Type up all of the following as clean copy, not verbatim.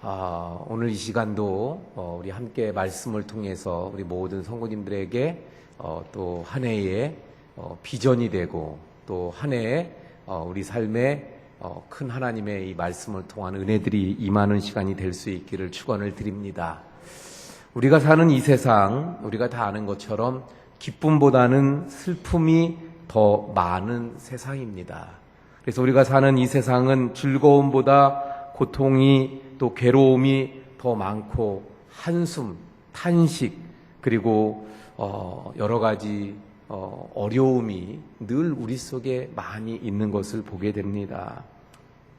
오늘 이 시간도 우리 함께 말씀을 통해서 우리 모든 성도님들에게 또 한 해의 비전이 되고 또 한 해의 우리 삶에 큰 하나님의 이 말씀을 통한 은혜들이 임하는 시간이 될 수 있기를 축원을 드립니다. 우리가 사는 이 세상, 우리가 다 아는 것처럼 기쁨보다는 슬픔이 더 많은 세상입니다. 그래서 우리가 사는 이 세상은 즐거움보다 고통이 또 괴로움이 더 많고 한숨, 탄식, 그리고 여러 가지 어려움이 늘 우리 속에 많이 있는 것을 보게 됩니다.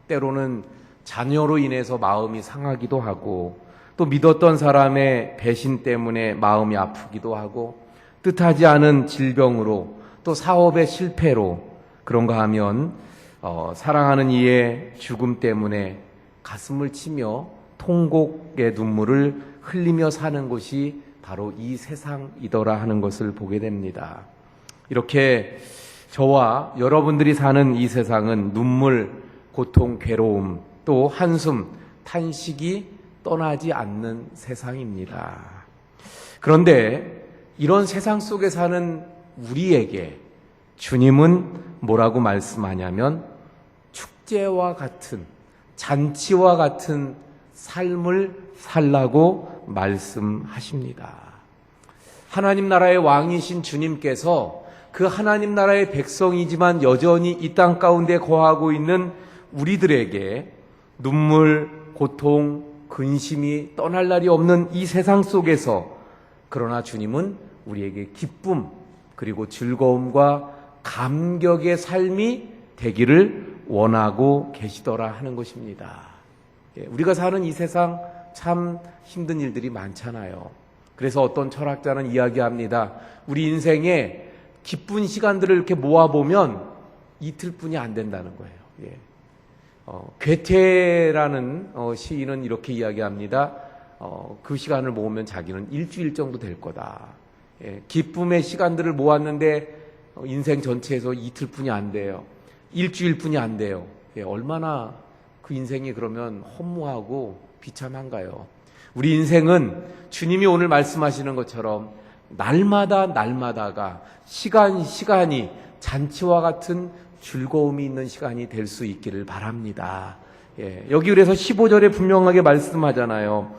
때로는 자녀로 인해서 마음이 상하기도 하고 또 믿었던 사람의 배신 때문에 마음이 아프기도 하고 뜻하지 않은 질병으로 또 사업의 실패로 그런가 하면 사랑하는 이의 죽음 때문에 가슴을 치며 통곡의 눈물을 흘리며 사는 곳이 바로 이 세상이더라 하는 것을 보게 됩니다. 이렇게 저와 여러분들이 사는 이 세상은 눈물, 고통, 괴로움, 또 한숨, 탄식이 떠나지 않는 세상입니다. 그런데 이런 세상 속에 사는 우리에게 주님은 뭐라고 말씀하냐면 축제와 같은, 잔치와 같은 삶을 살라고 말씀하십니다. 하나님 나라의 왕이신 주님께서 그 하나님 나라의 백성이지만 여전히 이 땅 가운데 거하고 있는 우리들에게 눈물, 고통, 근심이 떠날 날이 없는 이 세상 속에서 그러나 주님은 우리에게 기쁨 그리고 즐거움과 감격의 삶이 되기를 원하고 계시더라 하는 것입니다. 우리가 사는 이 세상 참 힘든 일들이 많잖아요. 그래서 어떤 철학자는 이야기합니다. 우리 인생에 기쁜 시간들을 이렇게 모아보면 이틀뿐이 안 된다는 거예요. 괴테라는 시인은 이렇게 이야기합니다. 그 시간을 모으면 자기는 일주일 정도 될 거다. 기쁨의 시간들을 모았는데 인생 전체에서 이틀뿐이 안 돼요. 일주일뿐이 안 돼요. 얼마나 그 인생이 그러면 허무하고 비참한가요? 우리 인생은 주님이 오늘 말씀하시는 것처럼 날마다가 시간이 잔치와 같은 즐거움이 있는 시간이 될 수 있기를 바랍니다. 여기 그래서 15절에 분명하게 말씀하잖아요.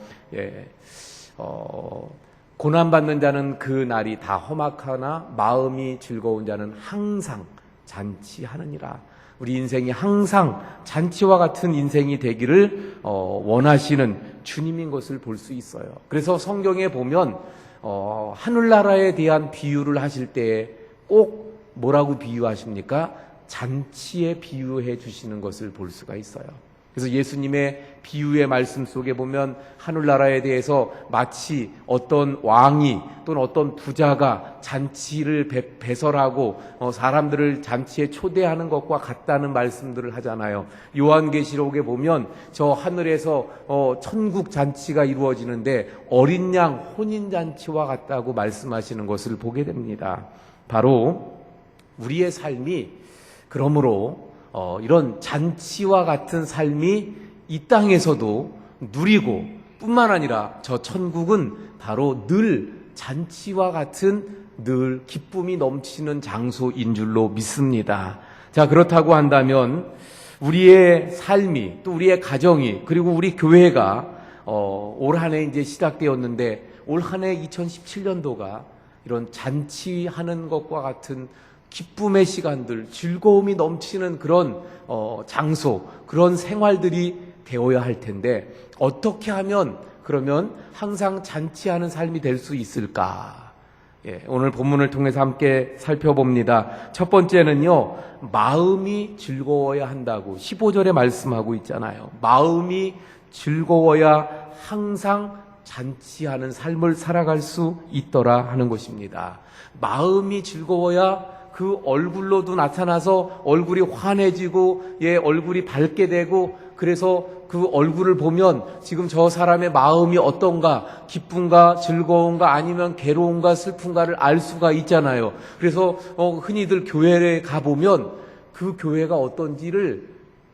고난받는 자는 그 날이 다 험악하나 마음이 즐거운 자는 항상 잔치하느니라. 우리 인생이 항상 잔치와 같은 인생이 되기를 원하시는 주님인 것을 볼 수 있어요. 그래서 성경에 보면 하늘나라에 대한 비유를 하실 때 꼭 뭐라고 비유하십니까? 잔치에 비유해 주시는 것을 볼 수가 있어요. 그래서 예수님의 비유의 말씀 속에 보면 하늘나라에 대해서 마치 어떤 왕이 또는 어떤 부자가 잔치를 배설하고 사람들을 잔치에 초대하는 것과 같다는 말씀들을 하잖아요. 요한계시록에 보면 저 하늘에서 천국 잔치가 이루어지는데 어린 양 혼인잔치와 같다고 말씀하시는 것을 보게 됩니다. 바로 우리의 삶이 그러므로 이런 잔치와 같은 삶이 이 땅에서도 누리고 뿐만 아니라 저 천국은 바로 늘 잔치와 같은 늘 기쁨이 넘치는 장소인 줄로 믿습니다. 자, 그렇다고 한다면 우리의 삶이 또 우리의 가정이 그리고 우리 교회가 올 한 해 이제 시작되었는데 올 한 해 2017년도가 이런 잔치하는 것과 같은 기쁨의 시간들, 즐거움이 넘치는 그런 장소, 그런 생활들이 되어야 할 텐데 어떻게 하면 그러면 항상 잔치하는 삶이 될 수 있을까? 오늘 본문을 통해서 함께 살펴봅니다. 첫 번째는요, 마음이 즐거워야 한다고 15절에 말씀하고 있잖아요. 마음이 즐거워야 항상 잔치하는 삶을 살아갈 수 있더라 하는 것입니다. 마음이 즐거워야 그 얼굴로도 나타나서 얼굴이 환해지고 얼굴이 밝게 되고 그래서 그 얼굴을 보면 지금 저 사람의 마음이 어떤가, 기쁜가, 즐거운가, 아니면 괴로운가, 슬픈가를 알 수가 있잖아요. 그래서 흔히들 교회에 가보면 그 교회가 어떤지를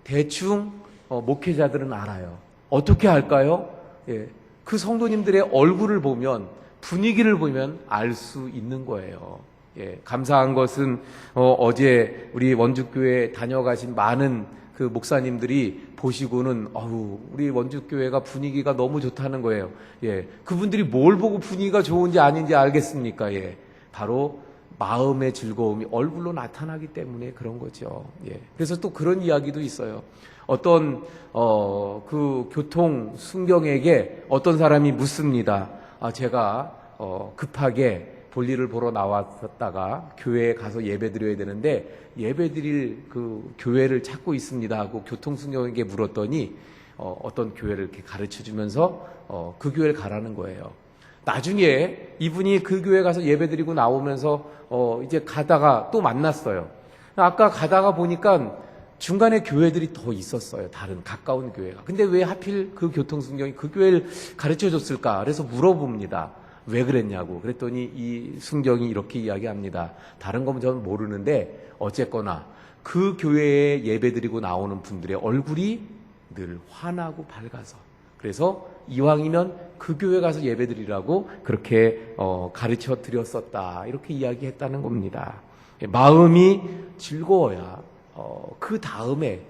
대충 목회자들은 알아요. 어떻게 할까요? 예, 그 성도님들의 얼굴을 보면, 분위기를 보면 알 수 있는 거예요. 예, 감사한 것은 어제 우리 원주교회 다녀가신 많은 그 목사님들이 보시고는 우리 원주교회가 분위기가 너무 좋다는 거예요. 예, 그분들이 뭘 보고 분위기가 좋은지 아닌지 알겠습니까? 예, 바로 마음의 즐거움이 얼굴로 나타나기 때문에 그런 거죠. 예, 그래서 또 그런 이야기도 있어요. 어떤 그 교통 순경에게 어떤 사람이 묻습니다. 제가 급하게 볼일을 보러 나왔다가 교회에 가서 예배 드려야 되는데 예배 드릴 그 교회를 찾고 있습니다 하고 교통순경에게 물었더니 어떤 교회를 이렇게 가르쳐 주면서 그 교회를 가라는 거예요. 나중에 이분이 그 교회 가서 예배 드리고 나오면서 이제 가다가 또 만났어요. 아까 가다가 보니까 중간에 교회들이 더 있었어요. 다른 가까운 교회가. 근데 왜 하필 그 교통순경이 그 교회를 가르쳐 줬을까? 그래서 물어봅니다. 왜 그랬냐고. 그랬더니 이 순경이 이렇게 이야기합니다. 다른 건 저는 모르는데 어쨌거나 그 교회에 예배드리고 나오는 분들의 얼굴이 늘 환하고 밝아서, 그래서 이왕이면 그 교회 가서 예배드리라고 그렇게 가르쳐 드렸었다, 이렇게 이야기했다는 겁니다. 마음이 즐거워야 그 다음에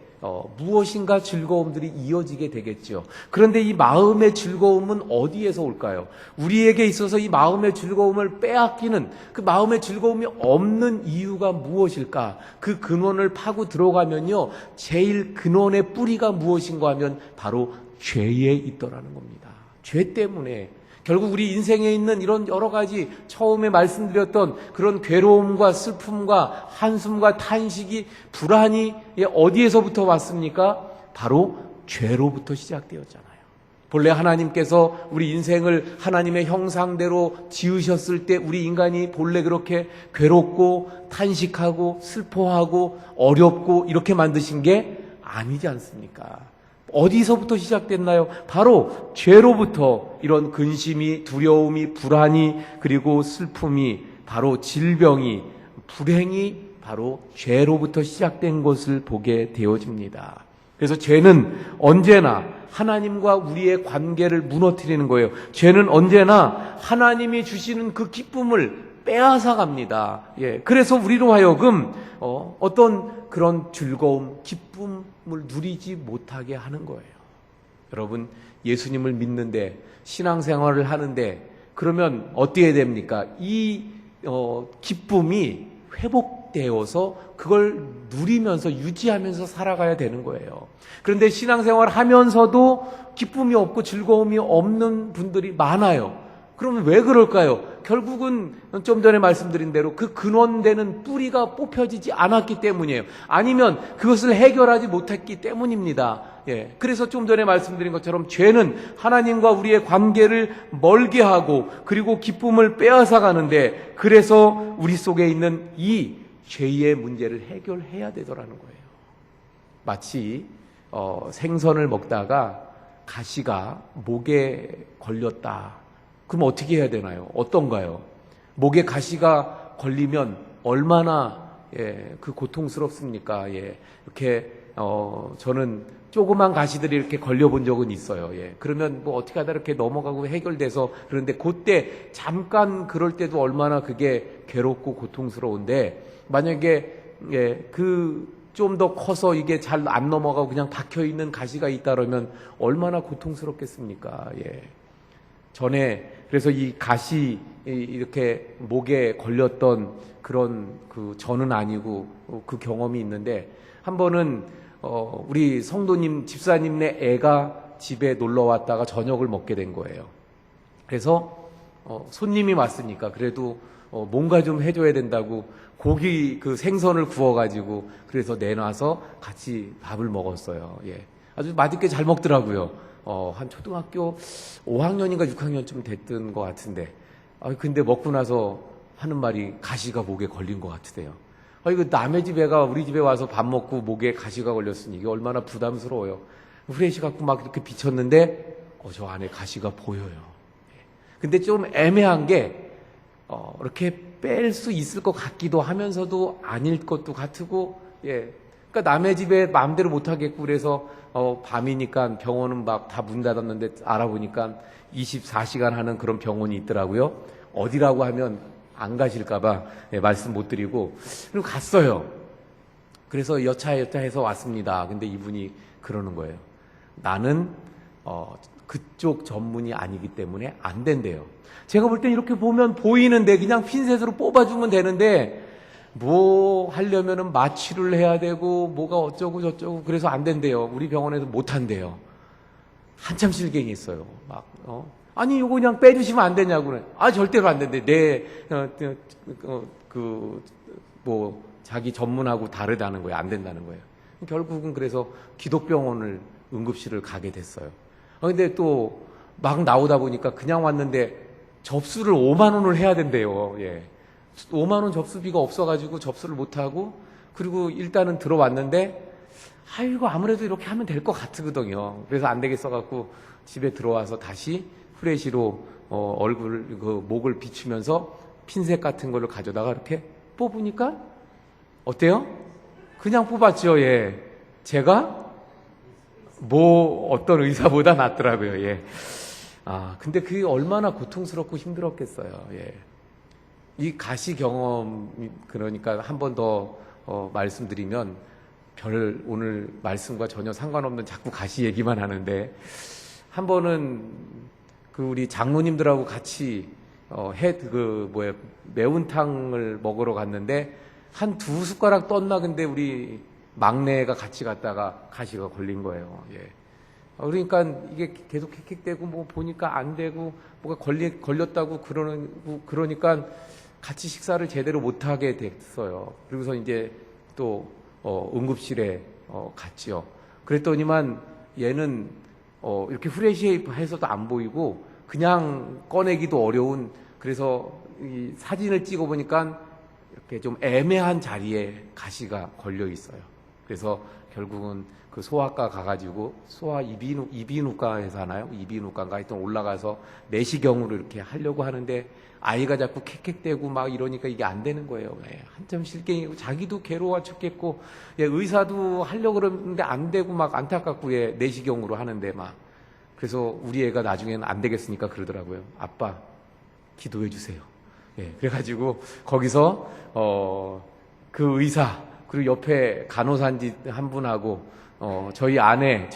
무엇인가 즐거움들이 이어지게 되겠죠. 그런데 이 마음의 즐거움은 어디에서 올까요? 우리에게 있어서 이 마음의 즐거움을 빼앗기는, 그 마음의 즐거움이 없는 이유가 무엇일까? 그 근원을 파고 들어가면요, 제일 근원의 뿌리가 무엇인가 하면 바로 죄에 있더라는 겁니다. 죄 때문에 결국 우리 인생에 있는 이런 여러 가지 처음에 말씀드렸던 그런 괴로움과 슬픔과 한숨과 탄식이, 불안이 어디에서부터 왔습니까? 바로 죄로부터 시작되었잖아요. 본래 하나님께서 우리 인생을 하나님의 형상대로 지으셨을 때 우리 인간이 본래 그렇게 괴롭고 탄식하고 슬퍼하고 어렵고 이렇게 만드신 게 아니지 않습니까? 어디서부터 시작됐나요? 바로 죄로부터. 이런 근심이, 두려움이, 불안이, 그리고 슬픔이, 바로 질병이, 불행이 바로 죄로부터 시작된 것을 보게 되어집니다. 그래서 죄는 언제나 하나님과 우리의 관계를 무너뜨리는 거예요. 죄는 언제나 하나님이 주시는 그 기쁨을 빼앗아 갑니다. 예, 그래서 우리로 하여금 어떤 그런 즐거움, 기쁨을 누리지 못하게 하는 거예요. 여러분, 예수님을 믿는데, 신앙생활을 하는데, 그러면 어떻게 됩니까? 이 기쁨이 회복되어서 그걸 누리면서 유지하면서 살아가야 되는 거예요. 그런데 신앙생활을 하면서도 기쁨이 없고 즐거움이 없는 분들이 많아요. 그러면 왜 그럴까요? 결국은 좀 전에 말씀드린 대로 그 근원되는 뿌리가 뽑혀지지 않았기 때문이에요. 아니면 그것을 해결하지 못했기 때문입니다. 예. 그래서 좀 전에 말씀드린 것처럼 죄는 하나님과 우리의 관계를 멀게 하고 그리고 기쁨을 빼앗아 가는데, 그래서 우리 속에 있는 이 죄의 문제를 해결해야 되더라는 거예요. 마치 생선을 먹다가 가시가 목에 걸렸다. 그럼 어떻게 해야 되나요? 어떤가요? 목에 가시가 걸리면 얼마나 그 고통스럽습니까? 이렇게 저는 조그만 가시들이 이렇게 걸려본 적은 있어요. 그러면 뭐 어떻게 하다 이렇게 넘어가고 해결돼서, 그런데 그때 잠깐 그럴 때도 얼마나 그게 괴롭고 고통스러운데, 만약에 그 좀 더 커서 이게 잘 안 넘어가고 그냥 박혀 있는 가시가 있다 그러면 얼마나 고통스럽겠습니까? 전에 그래서 이 가시 이렇게 목에 걸렸던 그런 저는 아니고 그 경험이 있는데, 한 번은 우리 성도님 집사님네 애가 집에 놀러 왔다가 저녁을 먹게 된 거예요. 그래서 손님이 왔으니까 그래도 뭔가 좀 해줘야 된다고 고기 생선을 구워가지고 그래서 내놔서 같이 밥을 먹었어요. 아주 맛있게 잘 먹더라고요. 한 초등학교 5학년인가 6학년쯤 됐던 것 같은데, 근데 먹고 나서 하는 말이 가시가 목에 걸린 것 같으대요. 이거 남의 집 애가 우리 집에 와서 밥 먹고 목에 가시가 걸렸으니 이게 얼마나 부담스러워요. 후레쉬 갖고 막 이렇게 비쳤는데 저 안에 가시가 보여요. 근데 좀 애매한 게 이렇게 뺄 수 있을 것 같기도 하면서도 아닐 것도 같고, 그러니까 남의 집에 마음대로 못 하겠고 그래서 밤이니까 병원은 막 다 문 닫았는데 알아보니까 24시간 하는 그런 병원이 있더라고요. 어디라고 하면 안 가실까봐 말씀 못 드리고 그리고 갔어요. 그래서 여차여차해서 왔습니다. 근데 이분이 그러는 거예요. 나는 그쪽 전문이 아니기 때문에 안 된대요. 제가 볼 땐 이렇게 보면 보이는데 그냥 핀셋으로 뽑아주면 되는데 뭐 하려면은 마취를 해야 되고 뭐가 어쩌고 저쩌고 그래서 안 된대요. 우리 병원에서 못 한대요. 한참 실갱이 있어요. 막 아니 이거 그냥 빼주시면 안 되냐고. 아 절대로 안 된대. 뭐 자기 전문하고 다르다는 거예요. 안 된다는 거예요. 결국은 그래서 기독병원을 응급실을 가게 됐어요. 근데 또 막 나오다 보니까 그냥 왔는데 접수를 5만 원을 해야 된대요. 예. 5만 원 접수비가 없어가지고 접수를 못하고 그리고 일단은 들어왔는데 아이고 아무래도 이렇게 하면 될 것 같거든요. 그래서 안 되겠어갖고 집에 들어와서 다시 프레시로 얼굴 목을 비추면서 핀셋 같은 거를 가져다가 이렇게 뽑으니까 어때요? 그냥 뽑았죠. 예. 제가 뭐 어떤 의사보다 낫더라고요. 예. 근데 그게 얼마나 고통스럽고 힘들었겠어요. 예. 이 가시 경험, 그러니까 한 번 더 말씀드리면 오늘 말씀과 전혀 상관없는 자꾸 가시 얘기만 하는데 한 번은 우리 장로님들하고 같이 매운탕을 먹으러 갔는데 한 2숟가락 떴나 근데 우리 막내가 같이 갔다가 가시가 걸린 거예요. 예. 그러니까 이게 계속 킥킥대고 뭐 보니까 안 되고 뭐가 걸렸다고 그러니까 같이 식사를 제대로 못 하게 됐어요. 그리고서 이제 또 응급실에 갔죠. 그랬더니만 얘는 이렇게 후레시해서도 안 보이고 그냥 꺼내기도 어려운 그래서 이 사진을 찍어 보니까 이렇게 좀 애매한 자리에 가시가 걸려 있어요. 그래서 결국은 그 소아과 가가지고 이비인후과에서 하나요? 이비인후과인가 하여튼 올라가서 내시경으로 이렇게 하려고 하는데 아이가 자꾸 캑캑대고 막 이러니까 이게 안 되는 거예요. 예, 한참 실갱이고 자기도 괴로워 죽겠고 예, 의사도 하려고 그러는데 안 되고 막 안타깝고 예, 내시경으로 하는데 막 그래서 우리 애가 나중에는 안 되겠으니까 그러더라고요. 아빠 기도해 주세요. 예, 그래가지고 거기서 그 의사 그리고 옆에 간호사인지 한 분하고 저희 아내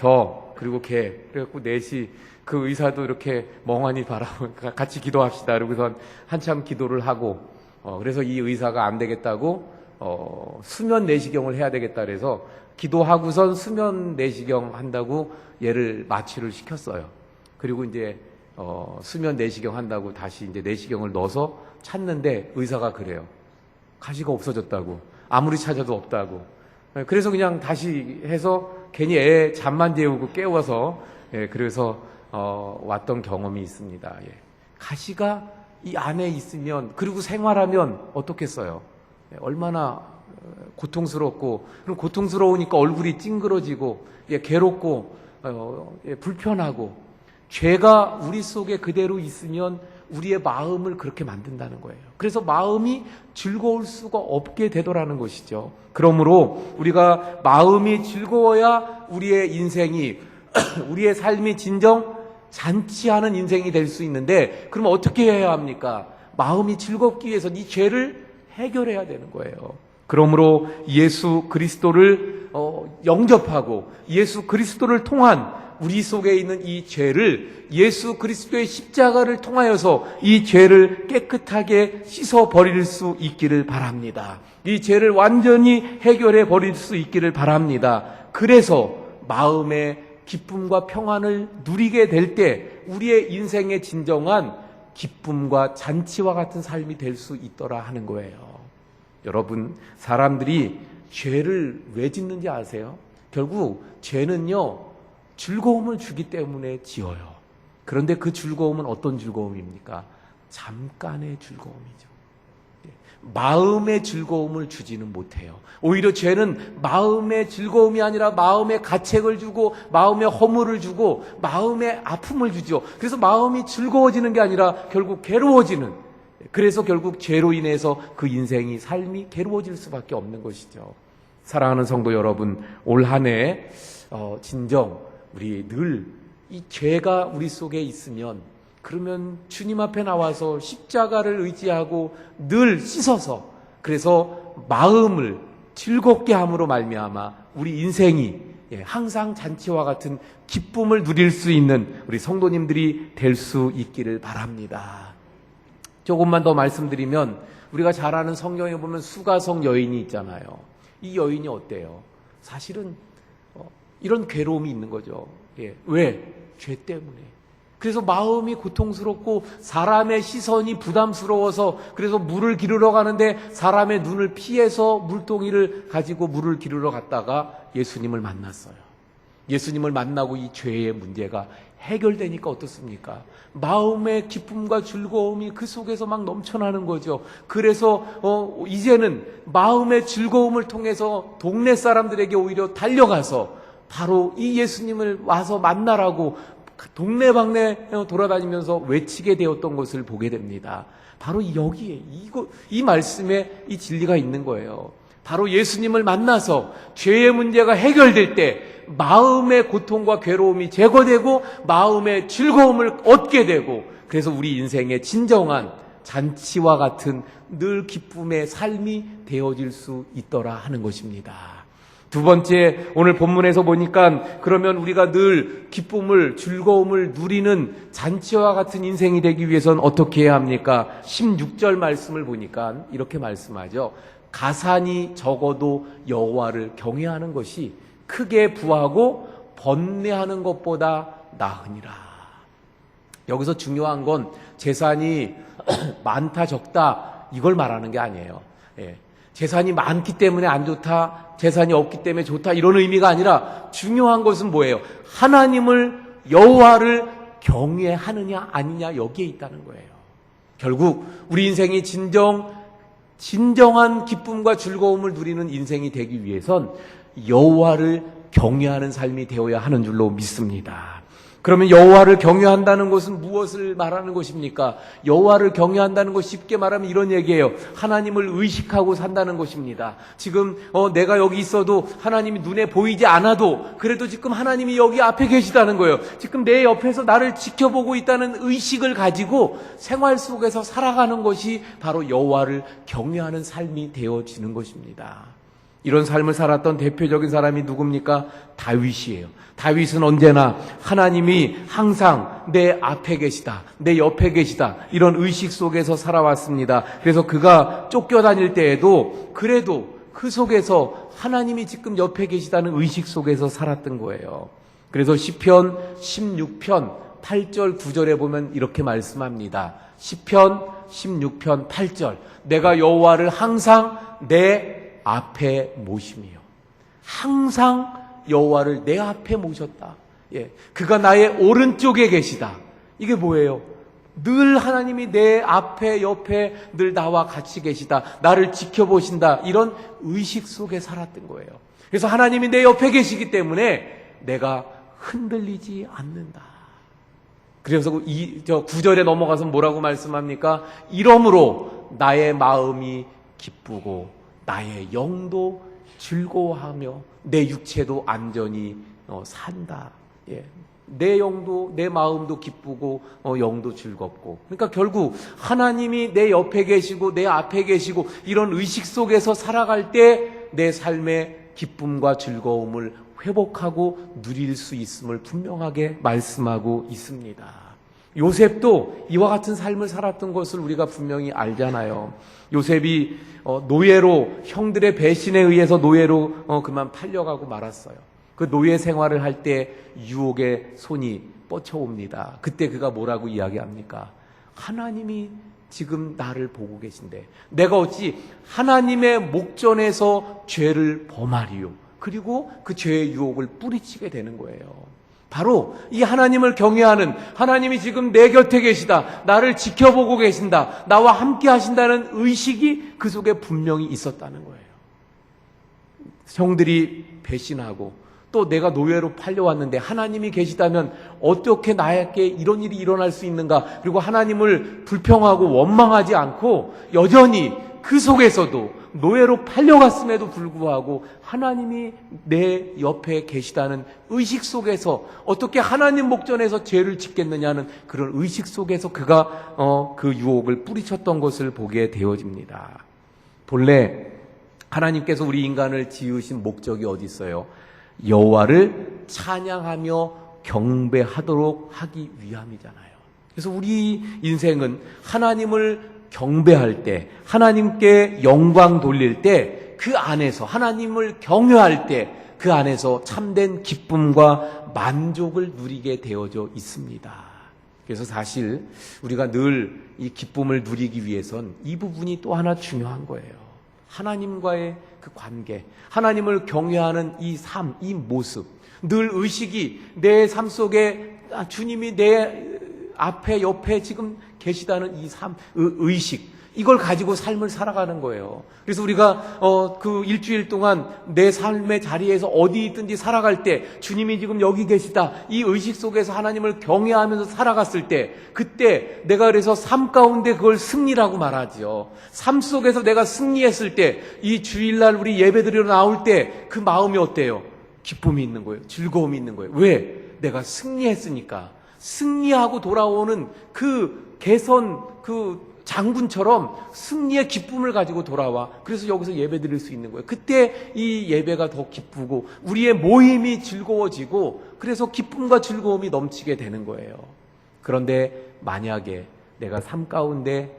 그리고 걔 그래갖고 넷이 그 의사도 이렇게 멍하니 바라보고 같이 기도합시다. 그러고선 한참 기도를 하고 그래서 이 의사가 안 되겠다고 수면 내시경을 해야 되겠다 그래서 기도하고선 수면 내시경 한다고 얘를 마취를 시켰어요. 그리고 이제 수면 내시경 한다고 다시 이제 내시경을 넣어서 찾는데 의사가 그래요. 가시가 없어졌다고. 아무리 찾아도 없다고. 그래서 그냥 다시 해서 괜히 애 잠만 재우고 깨워서 예, 그래서 왔던 경험이 있습니다. 예. 가시가 이 안에 있으면 그리고 생활하면 어떻겠어요? 예, 얼마나 고통스럽고 그럼 고통스러우니까 얼굴이 찡그러지고 예, 괴롭고 예, 불편하고 죄가 우리 속에 그대로 있으면 우리의 마음을 그렇게 만든다는 거예요. 그래서 마음이 즐거울 수가 없게 되더라는 것이죠. 그러므로 우리가 마음이 즐거워야 우리의 인생이 우리의 삶이 진정 잔치하는 인생이 될 수 있는데 그럼 어떻게 해야 합니까? 마음이 즐겁기 위해서 이 죄를 해결해야 되는 거예요. 그러므로 예수 그리스도를 영접하고 예수 그리스도를 통한 우리 속에 있는 이 죄를 예수 그리스도의 십자가를 통하여서 이 죄를 깨끗하게 씻어 버릴 수 있기를 바랍니다. 이 죄를 완전히 해결해 버릴 수 있기를 바랍니다. 그래서 마음의 기쁨과 평안을 누리게 될 때 우리의 인생의 진정한 기쁨과 잔치와 같은 삶이 될 수 있더라 하는 거예요. 여러분, 사람들이 죄를 왜 짓는지 아세요? 결국 죄는요 즐거움을 주기 때문에 지어요. 그런데 그 즐거움은 어떤 즐거움입니까? 잠깐의 즐거움이죠. 마음의 즐거움을 주지는 못해요. 오히려 죄는 마음의 즐거움이 아니라 마음의 가책을 주고 마음의 허물을 주고 마음의 아픔을 주죠. 그래서 마음이 즐거워지는 게 아니라 결국 괴로워지는, 그래서 결국 죄로 인해서 그 인생이 삶이 괴로워질 수밖에 없는 것이죠. 사랑하는 성도 여러분, 올 한 해 진정 우리 늘 이 죄가 우리 속에 있으면, 그러면 주님 앞에 나와서 십자가를 의지하고 늘 씻어서, 그래서 마음을 즐겁게 함으로 말미암아 우리 인생이 항상 잔치와 같은 기쁨을 누릴 수 있는 우리 성도님들이 될 수 있기를 바랍니다. 조금만 더 말씀드리면, 우리가 잘 아는 성경에 보면 수가성 여인이 있잖아요. 이 여인이 어때요? 사실은 이런 괴로움이 있는 거죠. 왜? 죄 때문에. 그래서 마음이 고통스럽고 사람의 시선이 부담스러워서, 그래서 물을 기르러 가는데 사람의 눈을 피해서 물동이를 가지고 물을 기르러 갔다가 예수님을 만났어요. 예수님을 만나고 이 죄의 문제가 해결되니까 어떻습니까? 마음의 기쁨과 즐거움이 그 속에서 막 넘쳐나는 거죠. 그래서 이제는 마음의 즐거움을 통해서 동네 사람들에게 오히려 달려가서 바로 이 예수님을 와서 만나라고 동네방네 돌아다니면서 외치게 되었던 것을 보게 됩니다. 바로 여기에 이 말씀에 이 진리가 있는 거예요. 바로 예수님을 만나서 죄의 문제가 해결될 때 마음의 고통과 괴로움이 제거되고 마음의 즐거움을 얻게 되고, 그래서 우리 인생의 진정한 잔치와 같은 늘 기쁨의 삶이 되어질 수 있더라 하는 것입니다. 두 번째, 오늘 본문에서 보니까 그러면 우리가 늘 기쁨을, 즐거움을 누리는 잔치와 같은 인생이 되기 위해서는 어떻게 해야 합니까? 16절 말씀을 보니까 이렇게 말씀하죠. 가산이 적어도 여호와를 경외하는 것이 크게 부하고 번뇌하는 것보다 나으니라. 여기서 중요한 건 재산이 많다 적다 이걸 말하는 게 아니에요. 재산이 많기 때문에 안 좋다, 재산이 없기 때문에 좋다, 이런 의미가 아니라 중요한 것은 뭐예요? 하나님을, 여호와를 경외하느냐 아니냐, 여기에 있다는 거예요. 결국 우리 인생이 진정한 기쁨과 즐거움을 누리는 인생이 되기 위해선 여호와를 경외하는 삶이 되어야 하는 줄로 믿습니다. 그러면 여호와를 경외한다는 것은 무엇을 말하는 것입니까? 여호와를 경외한다는 것, 쉽게 말하면 이런 얘기예요. 하나님을 의식하고 산다는 것입니다. 지금 내가 여기 있어도 하나님이 눈에 보이지 않아도 그래도 지금 하나님이 여기 앞에 계시다는 거예요. 지금 내 옆에서 나를 지켜보고 있다는 의식을 가지고 생활 속에서 살아가는 것이 바로 여호와를 경외하는 삶이 되어지는 것입니다. 이런 삶을 살았던 대표적인 사람이 누굽니까? 다윗이에요. 다윗은 언제나 하나님이 항상 내 앞에 계시다, 내 옆에 계시다, 이런 의식 속에서 살아왔습니다. 그래서 그가 쫓겨다닐 때에도 그래도 그 속에서 하나님이 지금 옆에 계시다는 의식 속에서 살았던 거예요. 그래서 시편 16편 8절 9절에 보면 이렇게 말씀합니다. 시편 16편 8절, 내가 여호와를 항상 내 앞에 모심이요. 항상 여호와를 내 앞에 모셨다. 그가 나의 오른쪽에 계시다. 이게 뭐예요? 늘 하나님이 내 앞에 옆에 늘 나와 같이 계시다, 나를 지켜보신다, 이런 의식 속에 살았던 거예요. 그래서 하나님이 내 옆에 계시기 때문에 내가 흔들리지 않는다. 그래서 9절에 넘어가서 뭐라고 말씀합니까? 이러므로 나의 마음이 기쁘고 나의 영도 즐거워하며 내 육체도 안전히 산다. 내 영도, 내 마음도 기쁘고 영도 즐겁고. 그러니까 결국 하나님이 내 옆에 계시고 내 앞에 계시고 이런 의식 속에서 살아갈 때 내 삶의 기쁨과 즐거움을 회복하고 누릴 수 있음을 분명하게 말씀하고 있습니다. 요셉도 이와 같은 삶을 살았던 것을 우리가 분명히 알잖아요. 요셉이 노예로, 형들의 배신에 의해서 노예로 그만 팔려가고 말았어요. 그 노예 생활을 할 때 유혹의 손이 뻗쳐옵니다. 그때 그가 뭐라고 이야기합니까? 하나님이 지금 나를 보고 계신데 내가 어찌 하나님의 목전에서 죄를 범하리요. 그리고 그 죄의 유혹을 뿌리치게 되는 거예요. 바로 이 하나님을 경외하는, 하나님이 지금 내 곁에 계시다, 나를 지켜보고 계신다, 나와 함께 하신다는 의식이 그 속에 분명히 있었다는 거예요. 형들이 배신하고 또 내가 노예로 팔려왔는데 하나님이 계시다면 어떻게 나에게 이런 일이 일어날 수 있는가? 그리고 하나님을 불평하고 원망하지 않고 여전히 그 속에서도 노예로 팔려갔음에도 불구하고 하나님이 내 옆에 계시다는 의식 속에서 어떻게 하나님 목전에서 죄를 짓겠느냐는 그런 의식 속에서 그가 그 유혹을 뿌리쳤던 것을 보게 되어집니다. 본래 하나님께서 우리 인간을 지으신 목적이 어디 있어요? 여호와를 찬양하며 경배하도록 하기 위함이잖아요. 그래서 우리 인생은 하나님을 경배할 때, 하나님께 영광 돌릴 때, 그 안에서 하나님을 경외할 때 그 안에서 참된 기쁨과 만족을 누리게 되어져 있습니다. 그래서 사실 우리가 늘 이 기쁨을 누리기 위해선 이 부분이 또 하나 중요한 거예요. 하나님과의 그 관계, 하나님을 경외하는 이 삶, 이 모습, 늘 의식이 내 삶 속에 주님이 내 앞에 옆에 지금 계시다는 이 삶, 의식, 이걸 가지고 삶을 살아가는 거예요. 그래서 우리가 그 일주일 동안 내 삶의 자리에서 어디 있든지 살아갈 때 주님이 지금 여기 계시다, 이 의식 속에서 하나님을 경외하면서 살아갔을 때, 그때 내가 그래서 삶 가운데 그걸 승리라고 말하지요. 삶 속에서 내가 승리했을 때, 이 주일날 우리 예배드리러 나올 때 그 마음이 어때요? 기쁨이 있는 거예요. 즐거움이 있는 거예요. 왜? 내가 승리했으니까. 승리하고 돌아오는 그 개선, 그 장군처럼 승리의 기쁨을 가지고 돌아와. 그래서 여기서 예배 드릴 수 있는 거예요. 그때 이 예배가 더 기쁘고 우리의 모임이 즐거워지고 그래서 기쁨과 즐거움이 넘치게 되는 거예요. 그런데 만약에 내가 삶 가운데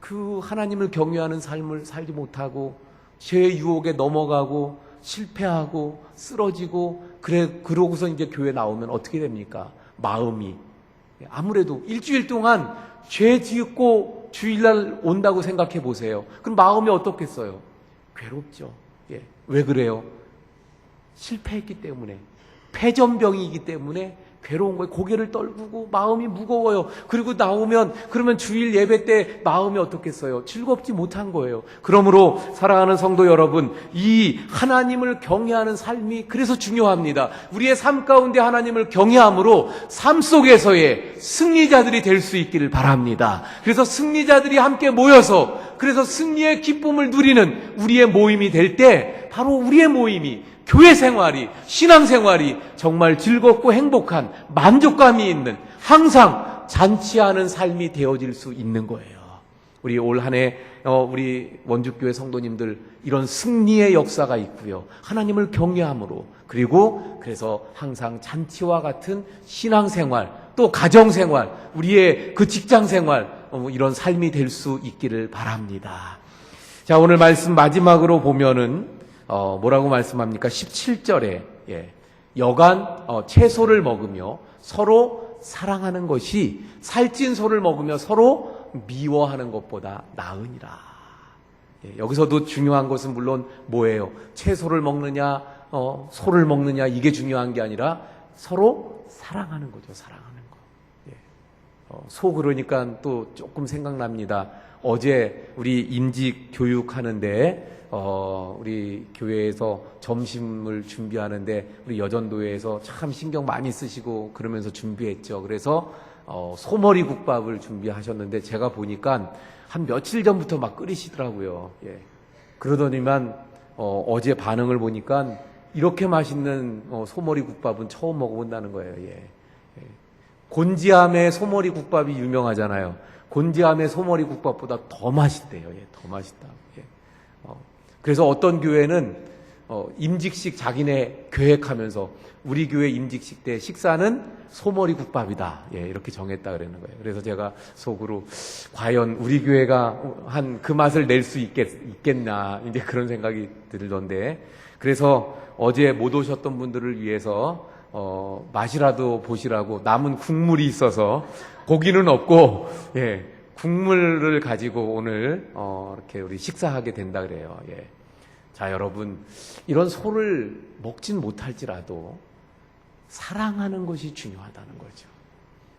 그 하나님을 경외하는 삶을 살지 못하고 죄 유혹에 넘어가고 실패하고 쓰러지고 그러고서 이제 교회 나오면 어떻게 됩니까? 마음이 아무래도 일주일 동안 죄 지었고 주일날 온다고 생각해 보세요. 그럼 마음이 어떻겠어요? 괴롭죠. 예. 왜 그래요? 실패했기 때문에, 패전병이기 때문에 괴로운 거예요. 고개를 떨구고 마음이 무거워요. 그리고 나오면 그러면 주일 예배 때 마음이 어떻겠어요? 즐겁지 못한 거예요. 그러므로 사랑하는 성도 여러분, 이 하나님을 경외하는 삶이 그래서 중요합니다. 우리의 삶 가운데 하나님을 경외함으로 삶 속에서의 승리자들이 될 수 있기를 바랍니다. 그래서 승리자들이 함께 모여서 그래서 승리의 기쁨을 누리는 우리의 모임이 될 때 바로 우리의 모임이, 교회 생활이, 신앙 생활이 정말 즐겁고 행복한 만족감이 있는, 항상 잔치하는 삶이 되어질 수 있는 거예요. 우리 올 한 해 우리 원주교회 성도님들 이런 승리의 역사가 있고요. 하나님을 경외함으로, 그리고 그래서 항상 잔치와 같은 신앙 생활, 또 가정 생활, 우리의 그 직장 생활, 이런 삶이 될 수 있기를 바랍니다. 자, 오늘 말씀 마지막으로 보면은 뭐라고 말씀합니까? 17절에 여간 채소를 먹으며 서로 사랑하는 것이 살찐 소를 먹으며 서로 미워하는 것보다 나으니라. 여기서도 중요한 것은 물론 뭐예요? 채소를 먹느냐 소를 먹느냐, 이게 중요한 게 아니라 서로 사랑하는 거죠. 사랑하는 거. 소 그러니까 또 조금 생각납니다. 어제 우리 임직 교육하는데 우리 교회에서 점심을 준비하는데 우리 여전도회에서 참 신경 많이 쓰시고 그러면서 준비했죠. 그래서 소머리 국밥을 준비하셨는데 제가 보니까 한 며칠 전부터 막 끓이시더라고요. 그러더니만 어제 반응을 보니까 이렇게 맛있는 소머리 국밥은 처음 먹어본다는 거예요. 곤지암의 소머리 국밥이 유명하잖아요. 곤지암의 소머리 국밥보다 더 맛있대요. 더 맛있다. 그래서 어떤 교회는 임직식 자기네 계획하면서 우리 교회 임직식 때 식사는 소머리 국밥이다. 이렇게 정했다 그러는 거예요. 그래서 제가 속으로 과연 우리 교회가 한 그 맛을 낼 수 있겠나, 이제 그런 생각이 들던데, 그래서 어제 못 오셨던 분들을 위해서 맛이라도 보시라고 남은 국물이 있어서 고기는 없고 국물을 가지고 오늘 이렇게 우리 식사하게 된다 그래요. 자, 여러분, 이런 소를 먹진 못할지라도 사랑하는 것이 중요하다는 거죠.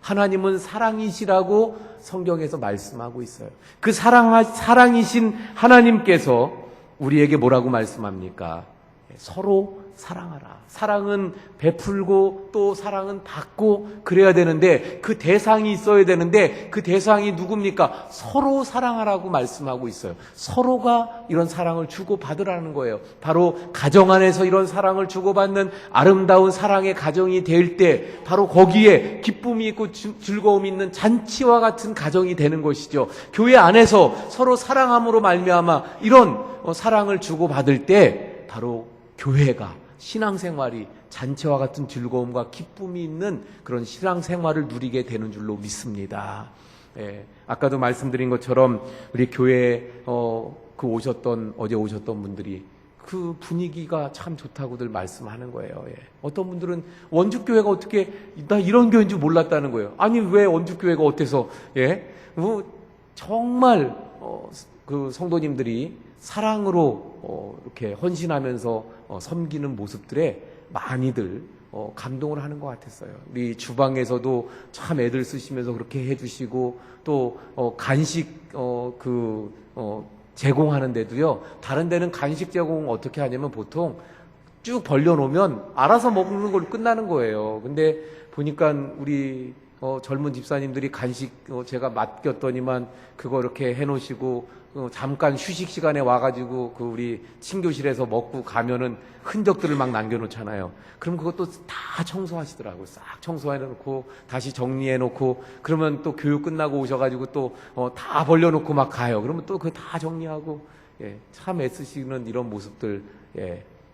하나님은 사랑이시라고 성경에서 말씀하고 있어요. 그 사랑이신 하나님께서 우리에게 뭐라고 말씀합니까? 서로 사랑하라. 사랑은 베풀고 또 사랑은 받고 그래야 되는데 그 대상이 있어야 되는데 그 대상이 누굽니까? 서로 사랑하라고 말씀하고 있어요. 서로가 이런 사랑을 주고받으라는 거예요. 바로 가정 안에서 이런 사랑을 주고받는 아름다운 사랑의 가정이 될 때 바로 거기에 기쁨이 있고 즐거움이 있는 잔치와 같은 가정이 되는 것이죠. 교회 안에서 서로 사랑함으로 말미암아 이런 사랑을 주고받을 때 바로 교회가 신앙생활이 잔치와 같은 즐거움과 기쁨이 있는 그런 신앙생활을 누리게 되는 줄로 믿습니다. 아까도 말씀드린 것처럼 우리 교회에 어제 오셨던 분들이 그 분위기가 참 좋다고들 말씀하는 거예요. 어떤 분들은 원주교회가 어떻게 나 이런 교회인 줄 몰랐다는 거예요. 아니 왜 원주교회가 어때서 정말 그 성도님들이 사랑으로 이렇게 헌신하면서 섬기는 모습들에 많이들 감동을 하는 것 같았어요. 우리 주방에서도 참 애들 쓰시면서 그렇게 해주시고 또 간식 제공하는 데도요. 다른 데는 간식 제공 어떻게 하냐면 보통 쭉 벌려놓으면 알아서 먹는 걸로 끝나는 거예요. 근데 보니까 우리 젊은 집사님들이 간식 제가 맡겼더니만 그거 이렇게 해놓으시고 잠깐 휴식 시간에 와가지고 그 우리 친교실에서 먹고 가면은 흔적들을 막 남겨놓잖아요. 그럼 그것도 다 청소하시더라고요. 싹 청소해놓고 다시 정리해놓고 그러면 또 교육 끝나고 오셔가지고 또 다 벌려놓고 막 가요. 그러면 또 그거 다 정리하고 참 애쓰시는 이런 모습들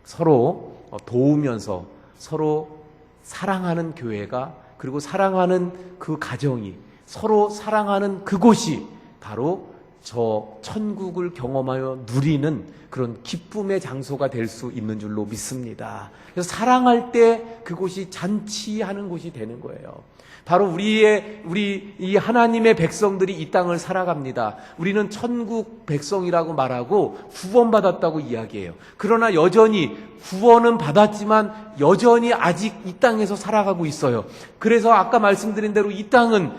서로 도우면서 서로 사랑하는 교회가 그리고 사랑하는 그 가정이 서로 사랑하는 그곳이 바로 저 천국을 경험하여 누리는 그런 기쁨의 장소가 될 수 있는 줄로 믿습니다. 그래서 사랑할 때 그곳이 잔치하는 곳이 되는 거예요. 바로 우리 이 하나님의 백성들이 이 땅을 살아갑니다. 우리는 천국 백성이라고 말하고 구원받았다고 이야기해요. 그러나 여전히 구원은 받았지만 여전히 아직 이 땅에서 살아가고 있어요. 그래서 아까 말씀드린 대로 이 땅은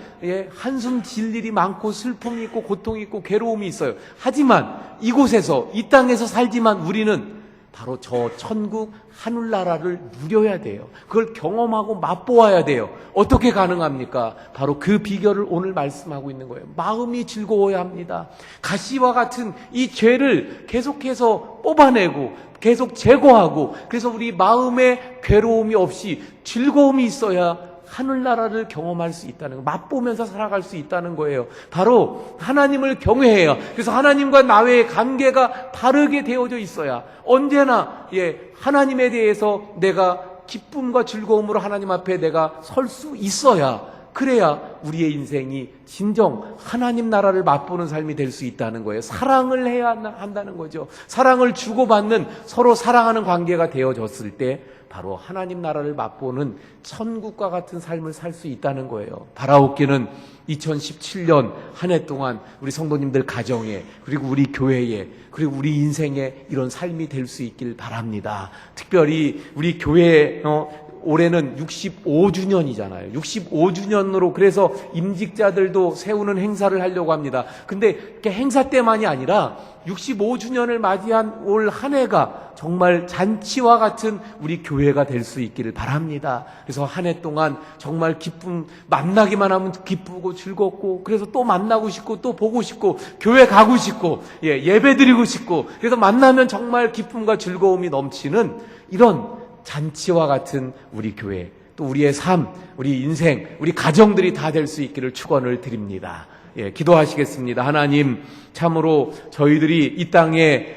한숨 질 일이 많고 슬픔이 있고 고통이 있고 괴로움이 있어요. 하지만 이곳에서 이 땅에서 살지만 우리는 바로 저 천국 하늘나라를 누려야 돼요. 그걸 경험하고 맛보아야 돼요. 어떻게 가능합니까? 바로 그 비결을 오늘 말씀하고 있는 거예요. 마음이 즐거워야 합니다. 가시와 같은 이 죄를 계속해서 뽑아내고 계속 제거하고 그래서 우리 마음에 괴로움이 없이 즐거움이 있어야 하늘나라를 경험할 수 있다는 거, 맛보면서 살아갈 수 있다는 거예요. 바로 하나님을 경외해야, 그래서 하나님과 나의 관계가 바르게 되어져 있어야 언제나 하나님에 대해서 내가 기쁨과 즐거움으로 하나님 앞에 내가 설 수 있어야, 그래야 우리의 인생이 진정 하나님 나라를 맛보는 삶이 될 수 있다는 거예요. 사랑을 해야 한다는 거죠. 사랑을 주고받는 서로 사랑하는 관계가 되어졌을 때 바로 하나님 나라를 맛보는 천국과 같은 삶을 살 수 있다는 거예요. 바라옵기는 2017년 한 해 동안 우리 성도님들 가정에 그리고 우리 교회에 그리고 우리 인생에 이런 삶이 될 수 있길 바랍니다. 특별히 우리 교회 올해는 65주년이잖아요. 65주년으로 그래서 임직자들도 세우는 행사를 하려고 합니다. 근데 행사 때만이 아니라 65주년을 맞이한 올 한 해가 정말 잔치와 같은 우리 교회가 될 수 있기를 바랍니다. 그래서 한 해 동안 정말 기쁨, 만나기만 하면 기쁘고 즐겁고 그래서 또 만나고 싶고 또 보고 싶고 교회 가고 싶고 예배 드리고 싶고 그래서 만나면 정말 기쁨과 즐거움이 넘치는 이런 잔치와 같은 우리 교회, 또 우리의 삶, 우리 인생, 우리 가정들이 다 될 수 있기를 축원을 드립니다. 기도하시겠습니다. 하나님, 참으로 저희들이 이 땅에